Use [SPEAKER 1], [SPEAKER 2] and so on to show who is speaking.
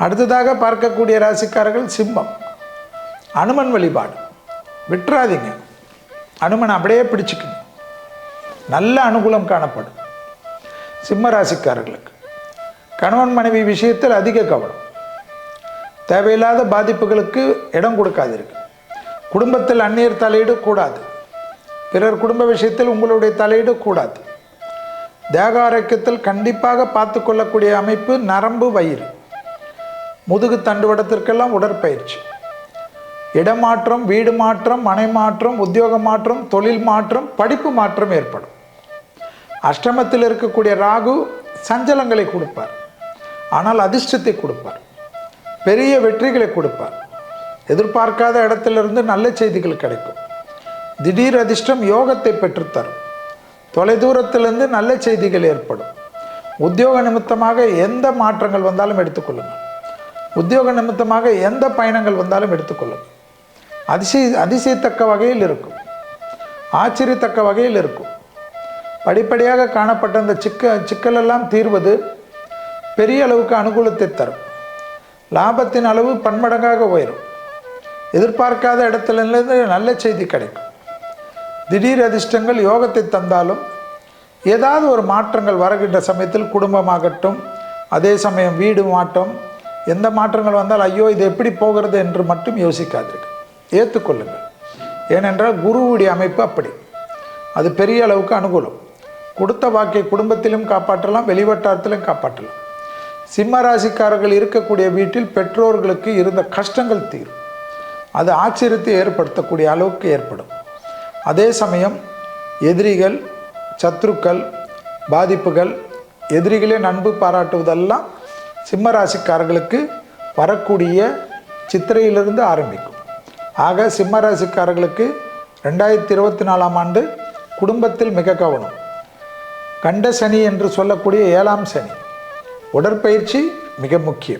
[SPEAKER 1] அடுத்ததாக பார்க்கக்கூடிய ராசிக்காரர்கள் சிம்மம். அனுமன் வழிபாடு விட்டுறாதீங்க. அனுமன் அப்படியே பிடிச்சிக்கணும். நல்ல அனுகூலம் காணப்படும். சிம்ம ராசிக்காரர்களுக்கு கணவன் மனைவி விஷயத்தில் அதிக கவனம். தேவையில்லாத பாதிப்புகளுக்கு இடம் கொடுக்காதீர்கள். குடும்பத்தில் அந்நியர் தலையீடு கூடாது. பிறர் குடும்ப விஷயத்தில் உங்களுடைய தலையீடு கூடாது. தேக ஆரோக்கியத்தில் கண்டிப்பாக பார்த்து கொள்ளக்கூடிய அமைப்பு நரம்பு, வயிறு, முதுகு தண்டுவடத்திற்கெல்லாம் உடற்பயிற்சி. இடமாற்றம், வீடு மாற்றம், மனை மாற்றம், உத்தியோக மாற்றம், தொழில் மாற்றம், படிப்பு மாற்றம் ஏற்படும். அஷ்டமத்தில் இருக்கக்கூடிய ராகு சஞ்சலங்களை கொடுப்பார், ஆனால் அதிர்ஷ்டத்தை கொடுப்பார், பெரிய வெற்றிகளை கொடுப்பார். எதிர்பார்க்காத இடத்திலிருந்து நல்ல செய்திகள் கிடைக்கும். திடீர் அதிர்ஷ்டம் யோகத்தை பெற்றுத்தரும். தொலைதூரத்திலிருந்து நல்ல செய்திகள் ஏற்படும். உத்தியோக நிமித்தமாக எந்த மாற்றங்கள் வந்தாலும் எடுத்துக்கொள்ளுங்கள். உத்தியோக நிமித்தமாக எந்த பயணங்கள் வந்தாலும் எடுத்துக்கொள்ளுங்கள். அதிசயத்தக்க வகையில் இருக்கும். ஆச்சரியத்தக்க வகையில் இருக்கும். படிப்படியாக காணப்பட்ட இந்த சிக்கலெல்லாம் தீர்வது பெரிய அளவுக்கு அனுகூலத்தை தரும். லாபத்தின் அளவு பன்மடங்காக உயரும். எதிர்பார்க்காத இடத்திலிருந்து நல்ல செய்தி கிடைக்கும். திடீர் அதிர்ஷ்டங்கள் யோகத்தை தந்தாலும் ஏதாவது ஒரு மாற்றங்கள் வருகின்ற சமயத்தில் குடும்பமாகட்டும், அதே சமயம் வீடு மாற்றம், எந்த மாற்றங்கள் வந்தால் ஐயோ இது எப்படி போகிறது என்று மட்டும் யோசிக்காதீர்கள். ஏற்றுக்கொள்ளுங்கள். ஏனென்றால் குருவுடைய அமைப்பு அப்படி. அது பெரிய அளவுக்கு அனுகூலம். கொடுத்த வாக்கை குடும்பத்திலும் காப்பாற்றலாம், வெளிவட்டாரத்திலும் காப்பாற்றலாம். சிம்ம ராசிக்காரர்கள் இருக்கக்கூடிய வீட்டில் பெற்றோர்களுக்கு இருந்த கஷ்டங்கள் தீரும். அது ஆச்சரியத்தை ஏற்படுத்தக்கூடிய அளவுக்கு ஏற்படும். அதே சமயம் எதிரிகள், சத்ருக்கள், பாதிப்புகள், எதிரிகளே நண்பு பாராட்டுவதெல்லாம் சிம்ம ராசிக்காரர்களுக்கு வரக்கூடிய சித்திரையிலிருந்து ஆரம்பிக்கும். ஆக சிம்ம ராசிக்காரர்களுக்கு 2024ஆம் ஆண்டு குடும்பத்தில் மிக கவனம். கண்ட சனி என்று சொல்லக்கூடிய 7ஆம் சனி. உடற்பயிற்சி மிக முக்கியம்.